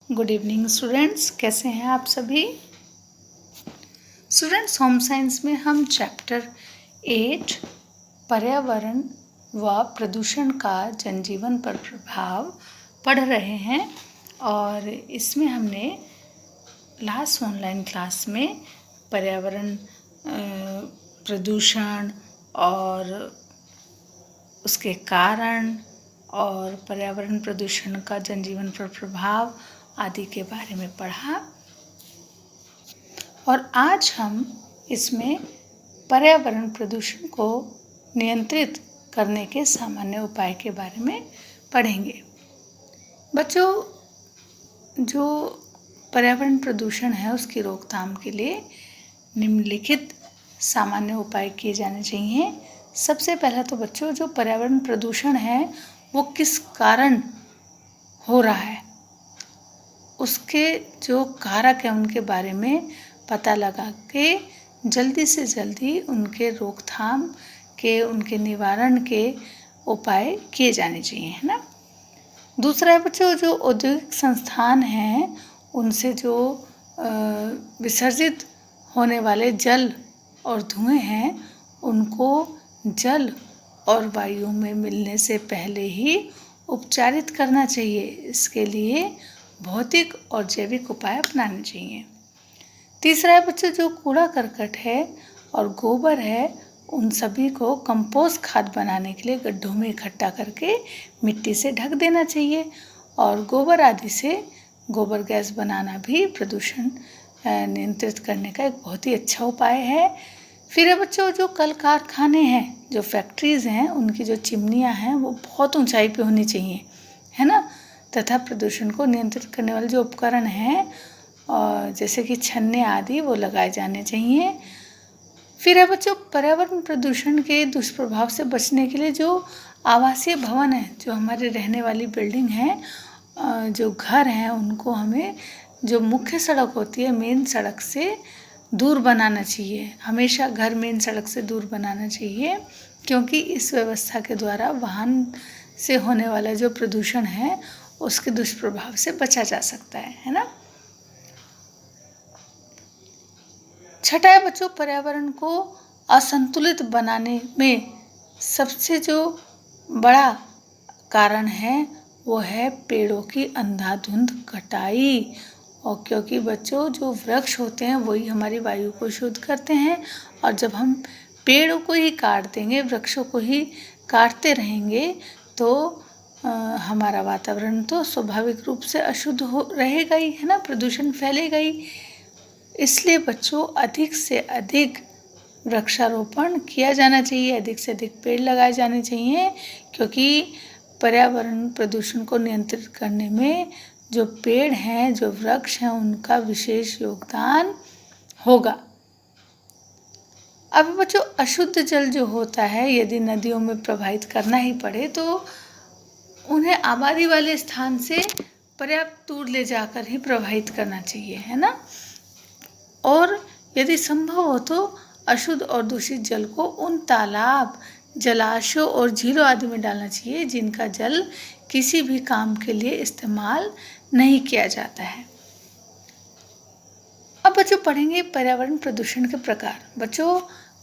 Good evening students, कैसे हैं आप सभी। स्टूडेंट्स, होम साइंस में हम चैप्टर 8 पर्यावरण व प्रदूषण का जनजीवन पर प्रभाव पढ़ रहे हैं और इसमें हमने लास्ट ऑनलाइन क्लास में पर्यावरण प्रदूषण और उसके कारण और पर्यावरण प्रदूषण का जनजीवन पर प्रभाव आदि के बारे में पढ़ा और आज हम इसमें पर्यावरण प्रदूषण को नियंत्रित करने के सामान्य उपाय के बारे में पढ़ेंगे। बच्चों, जो पर्यावरण प्रदूषण है उसकी रोकथाम के लिए निम्नलिखित सामान्य उपाय किए जाने चाहिए। सबसे पहला तो बच्चों, जो पर्यावरण प्रदूषण है वो किस कारण हो रहा है, उसके जो कारक हैं उनके बारे में पता लगा के जल्दी से जल्दी उनके रोकथाम के, उनके निवारण के उपाय किए जाने चाहिए, है ना। दूसरा है बच्चों, जो औद्योगिक संस्थान हैं उनसे जो विसर्जित होने वाले जल और धुएं हैं उनको जल और वायु में मिलने से पहले ही उपचारित करना चाहिए। इसके लिए भौतिक और जैविक उपाय अपनाने चाहिए। तीसरा है बच्चों, जो कूड़ा करकट है और गोबर है उन सभी को कंपोस्ट खाद बनाने के लिए गड्ढों में इकट्ठा करके मिट्टी से ढक देना चाहिए और गोबर आदि से गोबर गैस बनाना भी प्रदूषण नियंत्रित करने का एक बहुत ही अच्छा उपाय है। फिर है बच्चों, जो कल कारखाने हैं, जो फैक्ट्रीज़ हैं, उनकी जो चिमनियाँ हैं वो बहुत ऊंचाई पे होनी चाहिए, है ना। तथा प्रदूषण को नियंत्रित करने वाले जो उपकरण हैं और जैसे कि छन्ने आदि वो लगाए जाने चाहिए। फिर है बच्चों, पर्यावरण प्रदूषण के दुष्प्रभाव से बचने के लिए जो आवासीय भवन है, जो हमारे रहने वाली बिल्डिंग है, जो घर हैं, उनको हमें जो मुख्य सड़क होती है मेन सड़क से दूर बनाना चाहिए। हमेशा घर मेन सड़क से दूर बनाना चाहिए, क्योंकि इस व्यवस्था के द्वारा वाहन से होने वाला जो प्रदूषण है उसके दुष्प्रभाव से बचा जा सकता है ना। छठा है बच्चों, पर्यावरण को असंतुलित बनाने में सबसे जो बड़ा कारण है वो है पेड़ों की अंधाधुंध कटाई। और क्योंकि बच्चों, जो वृक्ष होते हैं वही हमारी वायु को शुद्ध करते हैं और जब हम पेड़ों को ही काट देंगे, वृक्षों को ही काटते रहेंगे तो हमारा वातावरण तो स्वाभाविक रूप से अशुद्ध हो रहेगा ही, है ना, प्रदूषण फैलेगा ही। इसलिए बच्चों, अधिक से अधिक वृक्षारोपण किया जाना चाहिए, अधिक से अधिक पेड़ लगाए जाने चाहिए, क्योंकि पर्यावरण प्रदूषण को नियंत्रित करने में जो पेड़ हैं, जो वृक्ष हैं, उनका विशेष योगदान होगा। अब बच्चों, अशुद्ध जल जो होता है यदि नदियों में प्रवाहित करना ही पड़े तो उन्हें आबादी वाले स्थान से पर्याप्त दूर ले जाकर ही प्रवाहित करना चाहिए, है ना। और यदि संभव हो तो अशुद्ध और दूषित जल को उन तालाब, जलाशयों और झीलों आदि में डालना चाहिए जिनका जल किसी भी काम के लिए इस्तेमाल नहीं किया जाता है। अब बच्चों पढ़ेंगे पर्यावरण प्रदूषण के प्रकार। बच्चों,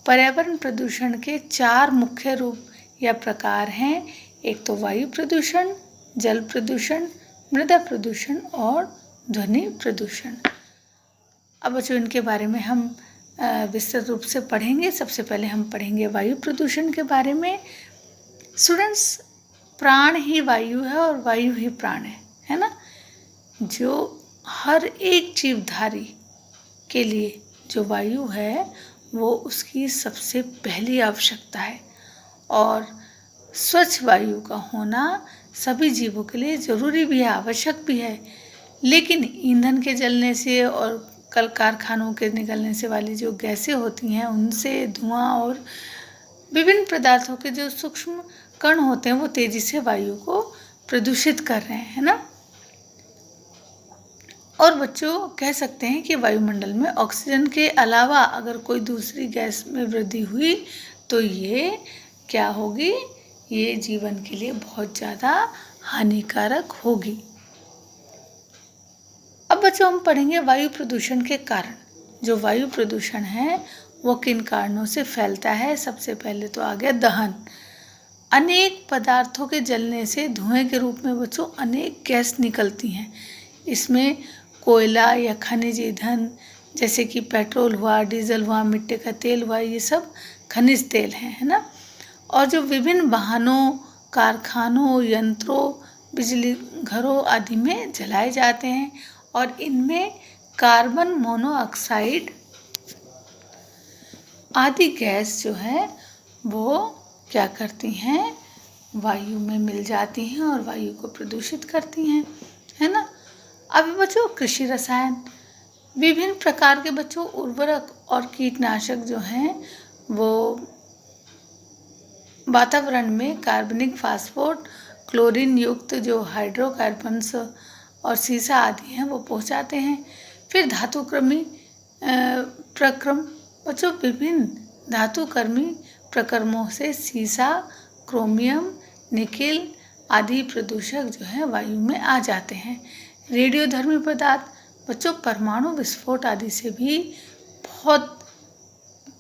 पर्यावरण प्रदूषण के 4 मुख्य रूप या प्रकार हैं। एक तो वायु प्रदूषण, जल प्रदूषण, मृदा प्रदूषण और ध्वनि प्रदूषण। अब बच्चों, इनके बारे में हम विस्तृत रूप से पढ़ेंगे। सबसे पहले हम पढ़ेंगे वायु प्रदूषण के बारे में। स्टूडेंट्स, प्राण ही वायु है और वायु ही प्राण है ना। जो हर एक जीवधारी के लिए जो वायु है वो उसकी सबसे पहली आवश्यकता है और स्वच्छ वायु का होना सभी जीवों के लिए ज़रूरी भी है, आवश्यक भी है। लेकिन ईंधन के जलने से और कल कारखानों के निकलने से वाली जो गैसें होती हैं उनसे धुआं और विभिन्न पदार्थों के जो सूक्ष्म कण होते हैं वो तेजी से वायु को प्रदूषित कर रहे हैं, है ना। और बच्चों, कह सकते हैं कि वायुमंडल में ऑक्सीजन के अलावा अगर कोई दूसरी गैस में वृद्धि हुई तो ये क्या होगी, ये जीवन के लिए बहुत ज़्यादा हानिकारक होगी। बच्चों हम पढ़ेंगे वायु प्रदूषण के कारण। जो वायु प्रदूषण है वो किन कारणों से फैलता है। सबसे पहले तो आ गया दहन। अनेक पदार्थों के जलने से धुएं के रूप में बच्चों अनेक गैस निकलती हैं। इसमें कोयला या खनिज ईंधन जैसे कि पेट्रोल हुआ, डीजल हुआ, मिट्टी का तेल हुआ, ये सब खनिज तेल हैं, है ना। और जो विभिन्न वाहनों, कारखानों, यंत्रों, बिजली घरों आदि में जलाए जाते हैं और इनमें कार्बन मोनोऑक्साइड आदि गैस जो है वो क्या करती हैं, वायु में मिल जाती हैं और वायु को प्रदूषित करती हैं, है ना। अब बच्चों कृषि रसायन, विभिन्न प्रकार के बच्चों उर्वरक और कीटनाशक जो हैं वो वातावरण में कार्बनिक फास्फोट, क्लोरीन युक्त जो हाइड्रोकार्बन्स और सीसा आदि हैं वो पहुंचाते हैं। फिर धातुक्रमी प्रक्रम, बच्चों विभिन्न धातुकर्मी प्रक्रमों से सीसा, क्रोमियम, निकेल आदि प्रदूषक जो है वायु में आ जाते हैं। रेडियोधर्मी पदार्थ, बच्चों परमाणु विस्फोट आदि से भी बहुत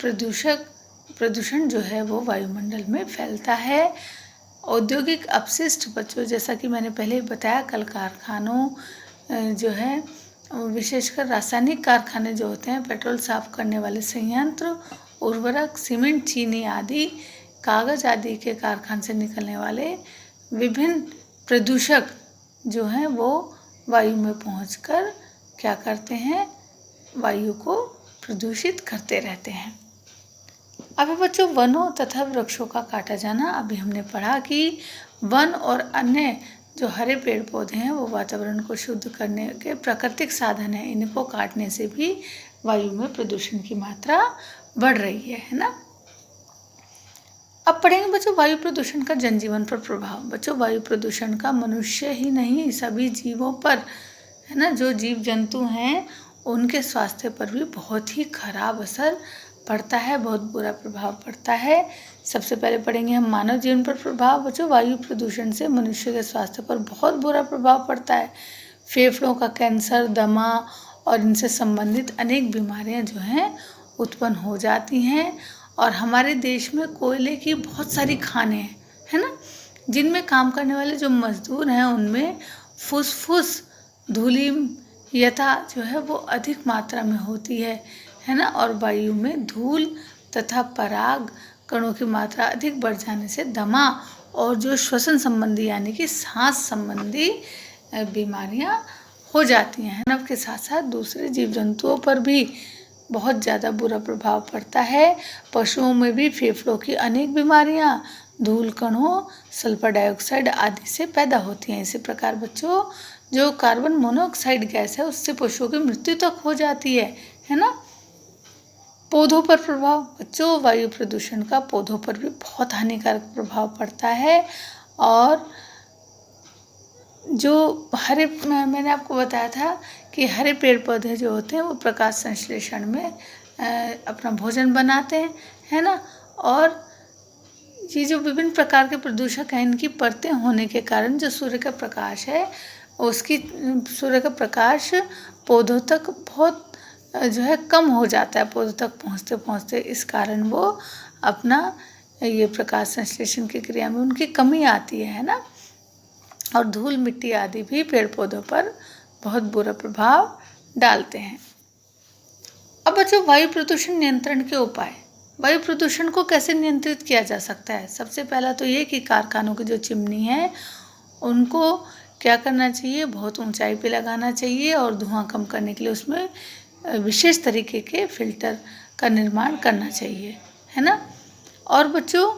प्रदूषण जो है वो वायुमंडल में फैलता है। औद्योगिक अपशिष्ट, बच्चों जैसा कि मैंने पहले बताया, कल कारखानों जो है विशेषकर रासायनिक कारखाने जो होते हैं, पेट्रोल साफ करने वाले संयंत्र, उर्वरक, सीमेंट, चीनी आदि, कागज़ आदि के कारखाने से निकलने वाले विभिन्न प्रदूषक जो हैं वो वायु में पहुंचकर क्या करते हैं, वायु को प्रदूषित करते रहते हैं। अभी बच्चों वनों तथा वृक्षों का काटा जाना, अभी हमने पढ़ा कि वन और अन्य जो हरे पेड़ पौधे हैं वो वातावरण को शुद्ध करने के प्राकृतिक साधन हैं। इनको काटने से भी वायु में प्रदूषण की मात्रा बढ़ रही है ना। अब पढ़ेंगे बच्चों वायु प्रदूषण का जनजीवन पर प्रभाव। बच्चों वायु प्रदूषण का मनुष्य ही नहीं सभी जीवों पर, है ना, जो जीव जंतु हैं उनके स्वास्थ्य पर भी बहुत ही खराब असर पड़ता है, बहुत बुरा प्रभाव पड़ता है। सबसे पहले पढ़ेंगे हम मानव जीवन पर प्रभाव। बच्चों वायु प्रदूषण से मनुष्य के स्वास्थ्य पर बहुत बुरा प्रभाव पड़ता है। फेफड़ों का कैंसर, दमा और इनसे संबंधित अनेक बीमारियां जो हैं उत्पन्न हो जाती हैं। और हमारे देश में कोयले की बहुत सारी खानें हैं, है ना, जिनमें काम करने वाले जो मजदूर हैं उनमें फुसफुस धूलिमयता जो है वो अधिक मात्रा में होती है ना। और वायु में धूल तथा पराग कणों की मात्रा अधिक बढ़ जाने से दमा और जो श्वसन संबंधी यानी कि सांस संबंधी बीमारियां हो जाती हैं। मानव के साथ साथ दूसरे जीव जंतुओं पर भी बहुत ज़्यादा बुरा प्रभाव पड़ता है। पशुओं में भी फेफड़ों की अनेक बीमारियां धूल कणों, सल्फर डाइऑक्साइड आदि से पैदा होती हैं। इसी प्रकार बच्चों जो कार्बन मोनोऑक्साइड गैस है उससे पशुओं की मृत्यु तक हो जाती है ना। पौधों पर प्रभाव, बच्चों वायु प्रदूषण का पौधों पर भी बहुत हानिकारक प्रभाव पड़ता है। और जो हरे, मैंने आपको बताया था कि हरे पेड़ पौधे जो होते हैं वो प्रकाश संश्लेषण में अपना भोजन बनाते हैं, है ना। और ये जो विभिन्न प्रकार के प्रदूषक हैं इनकी परतें होने के कारण जो सूर्य का प्रकाश है उसकी सूर्य का प्रकाश पौधों तक बहुत जो है कम हो जाता है, पौधों तक पहुँचते पहुँचते। इस कारण वो अपना ये प्रकाश संश्लेषण की क्रिया में उनकी कमी आती है ना। और धूल मिट्टी आदि भी पेड़ पौधों पर बहुत बुरा प्रभाव डालते हैं। अब बच्चों वायु प्रदूषण नियंत्रण के उपाय। वायु प्रदूषण को कैसे नियंत्रित किया जा सकता है। सबसे पहला तो ये कि कारखानों की जो चिमनी है उनको क्या करना चाहिए, बहुत ऊंचाई पे लगाना चाहिए और धुआं कम करने के लिए उसमें विशेष तरीके के फिल्टर का निर्माण करना चाहिए, है ना। और बच्चों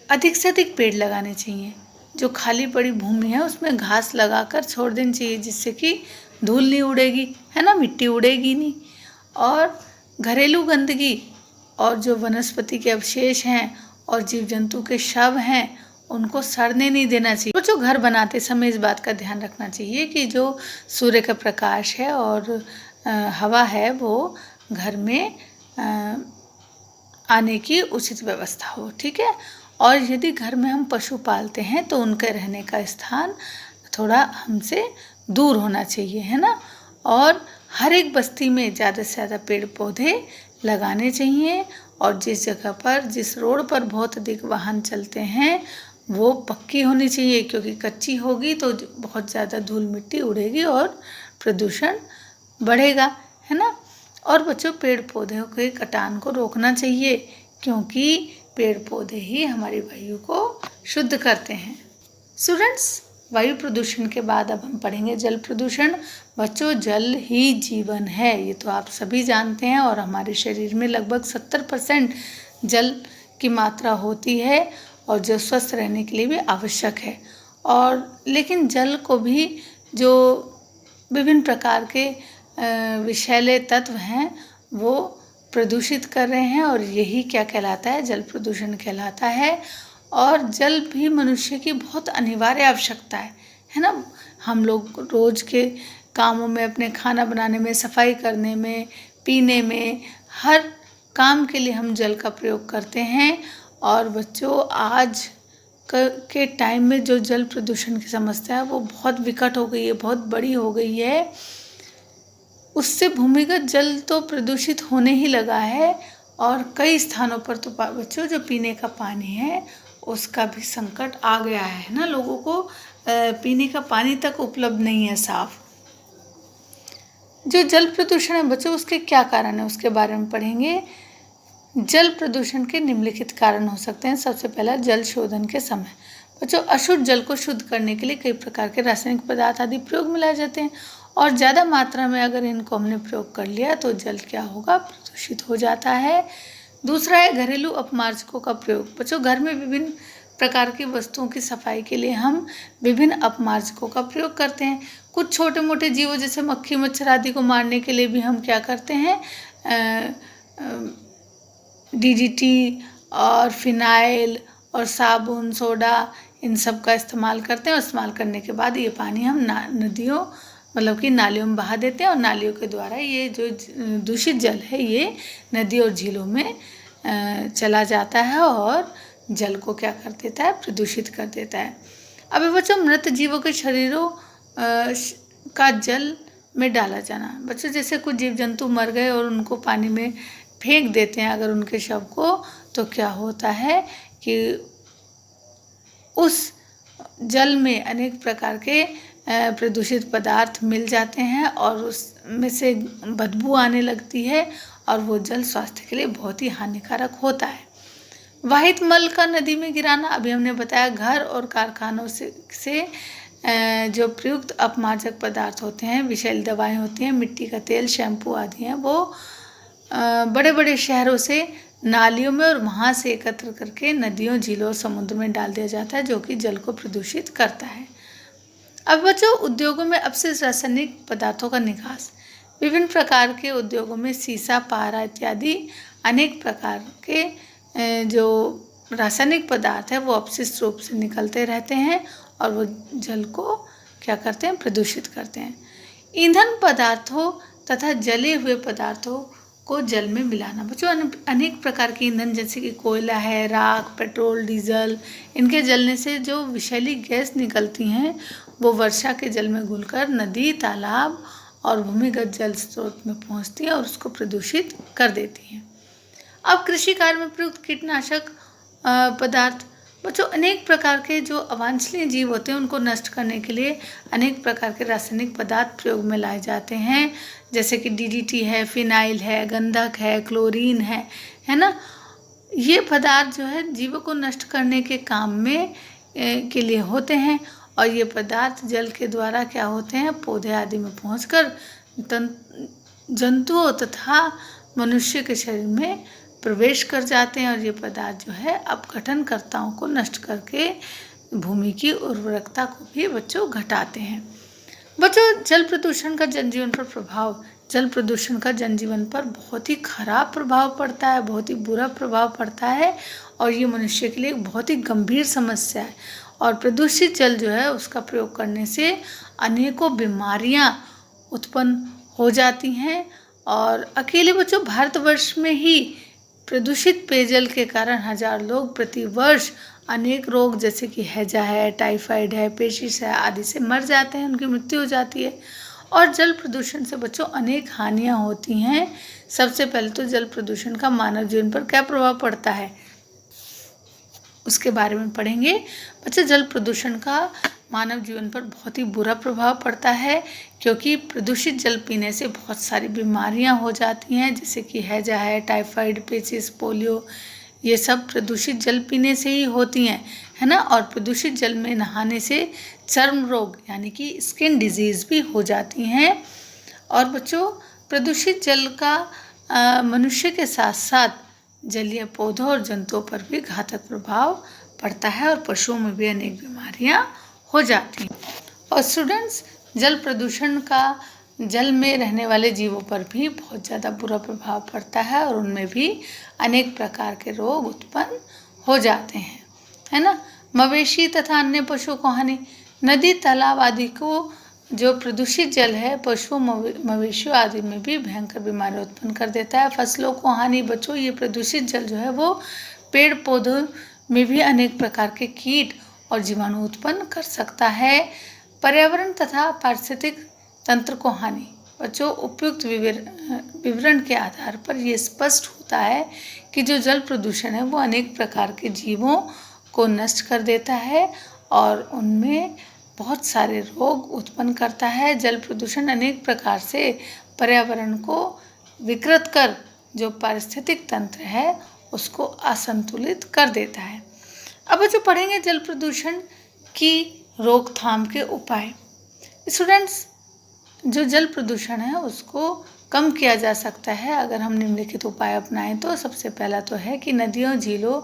अधिक से अधिक पेड़ लगाने चाहिए। जो खाली पड़ी भूमि है उसमें घास लगाकर छोड़ देनी चाहिए जिससे कि धूल नहीं उड़ेगी, है ना, मिट्टी उड़ेगी नहीं। और घरेलू गंदगी और जो वनस्पति के अवशेष हैं और जीव जंतु के शव हैं उनको सड़ने नहीं देना चाहिए। बच्चों घर बनाते समय इस बात का ध्यान रखना चाहिए कि जो सूर्य का प्रकाश है और हवा है वो घर में आने की उचित व्यवस्था हो, ठीक है। और यदि घर में हम पशु पालते हैं तो उनके रहने का स्थान थोड़ा हमसे दूर होना चाहिए, है ना। और हर एक बस्ती में ज़्यादा से ज़्यादा पेड़ पौधे लगाने चाहिए। और जिस जगह पर, जिस रोड पर बहुत अधिक वाहन चलते हैं वो पक्की होनी चाहिए, क्योंकि कच्ची होगी तो बहुत ज़्यादा धूल मिट्टी उड़ेगी और प्रदूषण बढ़ेगा, है ना। और बच्चों, पेड़ पौधों के कटान को रोकना चाहिए, क्योंकि पेड़ पौधे ही हमारी वायु को शुद्ध करते हैं। स्टूडेंट्स, वायु प्रदूषण के बाद अब हम पढ़ेंगे जल प्रदूषण। बच्चों, जल ही जीवन है, ये तो आप सभी जानते हैं। और हमारे शरीर में लगभग 70% जल की मात्रा होती है और जो स्वस्थ रहने के लिए भी आवश्यक है। और लेकिन जल को भी जो विभिन्न प्रकार के विषैले तत्व हैं वो प्रदूषित कर रहे हैं, और यही क्या कहलाता है, जल प्रदूषण कहलाता है। और जल भी मनुष्य की बहुत अनिवार्य आवश्यकता है ना। हम लोग रोज के कामों में, अपने खाना बनाने में, सफाई करने में, पीने में, हर काम के लिए हम जल का प्रयोग करते हैं। और बच्चों, आज के टाइम में जो जल प्रदूषण की समस्या है वो बहुत विकट हो गई है, बहुत बड़ी हो गई है। उससे भूमिगत जल तो प्रदूषित होने ही लगा है, और कई स्थानों पर तो बच्चों जो पीने का पानी है उसका भी संकट आ गया है ना। लोगों को पीने का पानी तक उपलब्ध नहीं है साफ। जो जल प्रदूषण है बच्चों, उसके क्या कारण है उसके बारे में पढ़ेंगे। जल प्रदूषण के निम्नलिखित कारण हो सकते हैं। सबसे पहला, जल शोधन के समय। बच्चों, अशुद्ध जल को शुद्ध करने के लिए कई प्रकार के रासायनिक पदार्थ आदि प्रयोग में लाए जाते हैं, और ज़्यादा मात्रा में अगर इनको हमने प्रयोग कर लिया तो जल क्या होगा, प्रदूषित हो जाता है। दूसरा है घरेलू अपमार्जकों का प्रयोग। बच्चों, घर में विभिन्न प्रकार की वस्तुओं की सफाई के लिए हम विभिन्न अपमार्जकों का प्रयोग करते हैं। कुछ छोटे मोटे जीवों जैसे मक्खी मच्छर आदि को मारने के लिए भी हम क्या करते हैं, DDT और फिनाइल और साबुन, सोडा, इन सब का इस्तेमाल करते हैं। और इस्तेमाल करने के बाद ये पानी हम नदियों मतलब कि नालियों में बहा देते हैं, और नालियों के द्वारा ये जो दूषित जल है ये नदी और झीलों में चला जाता है और जल को क्या कर देता है, प्रदूषित कर देता है। अब बच्चों, मृत जीवों के शरीरों का जल में डाला जाना। बच्चों, जैसे कुछ जीव जंतु मर गए और उनको पानी में फेंक देते हैं अगर उनके शव को, तो क्या होता है कि उस जल में अनेक प्रकार के प्रदूषित पदार्थ मिल जाते हैं और उसमें से बदबू आने लगती है, और वो जल स्वास्थ्य के लिए बहुत ही हानिकारक होता है। वाहित मल का नदी में गिराना, अभी हमने बताया घर और कारखानों से जो प्रयुक्त अपमार्जक पदार्थ होते हैं, विषैली दवाएं होती हैं, मिट्टी का तेल, शैम्पू आदि हैं, वो बड़े बड़े शहरों से नालियों में और वहाँ से एकत्र करके नदियों, झीलों और समुद्र में डाल दिया जाता है, जो कि जल को प्रदूषित करता है। अब बच्चों, उद्योगों में अपशिष्ट रासायनिक पदार्थों का निकास। विभिन्न प्रकार के उद्योगों में सीसा, पारा इत्यादि अनेक प्रकार के जो रासायनिक पदार्थ है वो अपशिष्ट रूप से निकलते रहते हैं, और वो जल को क्या करते हैं, प्रदूषित करते हैं। ईंधन पदार्थों तथा जले हुए पदार्थों को जल में मिलाना। बच्चों, अनेक प्रकार के ईंधन जैसे कि कोयला है, राख, पेट्रोल, डीजल, इनके जलने से जो विषैली गैस निकलती हैं वो वर्षा के जल में घुलकर नदी, तालाब और भूमिगत जल स्रोत में पहुंचती है और उसको प्रदूषित कर देती हैं। अब कृषि कार्य में प्रयुक्त कीटनाशक पदार्थ। बच्चों, अनेक प्रकार के जो अवांछनीय जीव होते हैं उनको नष्ट करने के लिए अनेक प्रकार के रासायनिक पदार्थ प्रयोग में लाए जाते हैं, जैसे कि DDT है, फिनाइल है, गंधक है, क्लोरीन है ना। ये पदार्थ जो है जीवों को नष्ट करने के काम में के लिए होते हैं, और ये पदार्थ जल के द्वारा क्या होते हैं, पौधे आदि में पहुंचकर जंतुओं तथा मनुष्य के शरीर में प्रवेश कर जाते हैं, और ये पदार्थ जो है अपघटनकर्ताओं को नष्ट करके भूमि की उर्वरकता को भी बच्चों घटाते हैं। बच्चों, जल प्रदूषण का जनजीवन पर प्रभाव। जल प्रदूषण का जनजीवन पर बहुत ही खराब प्रभाव पड़ता है, बहुत ही बुरा प्रभाव पड़ता है, और ये मनुष्य के लिए एक बहुत ही गंभीर समस्या है। और प्रदूषित जल जो है उसका प्रयोग करने से अनेकों बीमारियां उत्पन्न हो जाती हैं, और अकेले बच्चों भारतवर्ष में ही प्रदूषित पेयजल के कारण 1000 लोग प्रतिवर्ष अनेक रोग जैसे कि हैजा है, टाइफाइड है, पेचिश है आदि से मर जाते हैं, उनकी मृत्यु हो जाती है। और जल प्रदूषण से बच्चों अनेक हानियाँ होती हैं। सबसे पहले तो जल प्रदूषण का मानव जीवन पर क्या प्रभाव पड़ता है उसके बारे में पढ़ेंगे। बच्चों, जल प्रदूषण का मानव जीवन पर बहुत ही बुरा प्रभाव पड़ता है, क्योंकि प्रदूषित जल पीने से बहुत सारी बीमारियां हो जाती हैं, जैसे कि हैजा है, टाइफाइड, पेचिस, पोलियो, ये सब प्रदूषित जल पीने से ही होती हैं, है ना। और प्रदूषित जल में नहाने से चर्म रोग यानी कि स्किन डिजीज़ भी हो जाती हैं। और बच्चों, प्रदूषित जल का मनुष्य के साथ साथ जलीय पौधों और जंतुओं पर भी घातक प्रभाव पड़ता है और पशुओं में भी अनेक बीमारियां हो जाती हैं। और स्टूडेंट्स, जल प्रदूषण का जल में रहने वाले जीवों पर भी बहुत ज़्यादा बुरा प्रभाव पड़ता है और उनमें भी अनेक प्रकार के रोग उत्पन्न हो जाते हैं, है ना। मवेशी तथा अन्य पशुओं को हानि, नदी, तालाब आदि को जो प्रदूषित जल है पशुओं, मवेशियों आदि में भी भयंकर बीमारी उत्पन्न कर देता है। फसलों को हानि, बच्चों ये प्रदूषित जल जो है वो पेड़ पौधों में भी अनेक प्रकार के कीट और जीवाणु उत्पन्न कर सकता है। पर्यावरण तथा पारिस्थितिक तंत्र को हानि, बच्चों उपयुक्त विवरण के आधार पर ये स्पष्ट होता है कि जो जल प्रदूषण है वो अनेक प्रकार के जीवों को नष्ट कर देता है और उनमें बहुत सारे रोग उत्पन्न करता है। जल प्रदूषण अनेक प्रकार से पर्यावरण को विकृत कर जो पारिस्थितिक तंत्र है उसको असंतुलित कर देता है। अब जो पढ़ेंगे जल प्रदूषण की रोकथाम के उपाय। स्टूडेंट्स, जो जल प्रदूषण है उसको कम किया जा सकता है अगर हम निम्नलिखित उपाय अपनाएं तो। सबसे पहला तो है कि नदियों, झीलों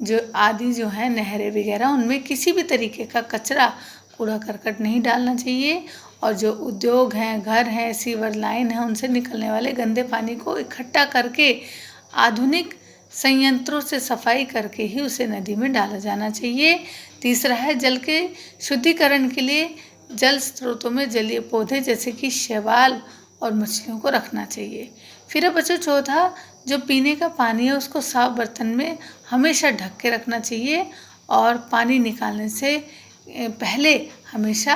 जो आदि जो है, नहरें वगैरह, उनमें किसी भी तरीके का कचरा, कूड़ा करकट नहीं डालना चाहिए। और जो उद्योग हैं, घर हैं, सीवर लाइन है, उनसे निकलने वाले गंदे पानी को इकट्ठा करके आधुनिक संयंत्रों से सफाई करके ही उसे नदी में डाला जाना चाहिए। तीसरा है जल के शुद्धिकरण के लिए जल स्रोतों में जलीय पौधे जैसे कि शैवाल और मछलियों को रखना चाहिए। फिर है बच्चों चौथा, जो पीने का पानी है उसको साफ बर्तन में हमेशा ढक के रखना चाहिए और पानी निकालने से पहले हमेशा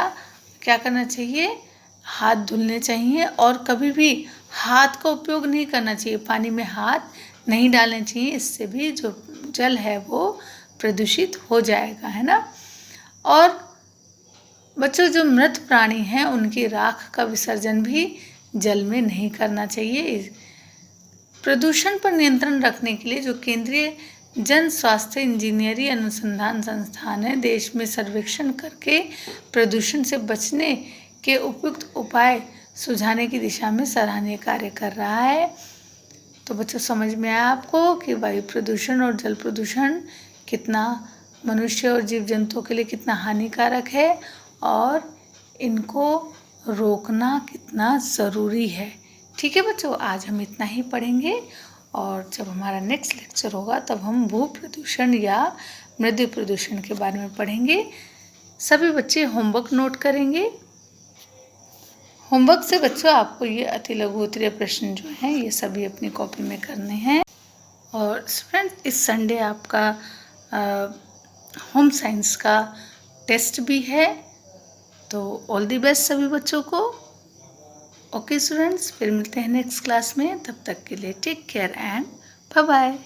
क्या करना चाहिए, हाथ धुलने चाहिए और कभी भी हाथ का उपयोग नहीं करना चाहिए, पानी में हाथ नहीं डालने चाहिए, इससे भी जो जल है वो प्रदूषित हो जाएगा, है ना। और बच्चों, जो मृत प्राणी हैं उनकी राख का विसर्जन भी जल में नहीं करना चाहिए। प्रदूषण पर नियंत्रण रखने के लिए जो केंद्रीय जन स्वास्थ्य इंजीनियरी अनुसंधान संस्थान है देश में सर्वेक्षण करके प्रदूषण से बचने के उपयुक्त उपाय सुझाने की दिशा में सराहनीय कार्य कर रहा है। तो बच्चों, समझ में आया आपको कि वायु प्रदूषण और जल प्रदूषण कितना मनुष्य और जीव जंतुओं के लिए कितना हानिकारक है और इनको रोकना कितना ज़रूरी है। ठीक है बच्चों, आज हम इतना ही पढ़ेंगे और जब हमारा नेक्स्ट लेक्चर होगा तब हम भू प्रदूषण या मृदु प्रदूषण के बारे में पढ़ेंगे। सभी बच्चे होमवर्क नोट करेंगे। होमवर्क से बच्चों आपको ये अति लघु उत्तरीय प्रश्न जो हैं ये सभी अपनी कॉपी में करने हैं। और फ्रेंड्स, इस संडे आपका होम साइंस का टेस्ट भी है, तो ऑल दी बेस्ट सभी बच्चों को। ओके स्टूडेंट्स, फिर मिलते हैं नेक्स्ट क्लास में, तब तक के लिए take care and bye bye.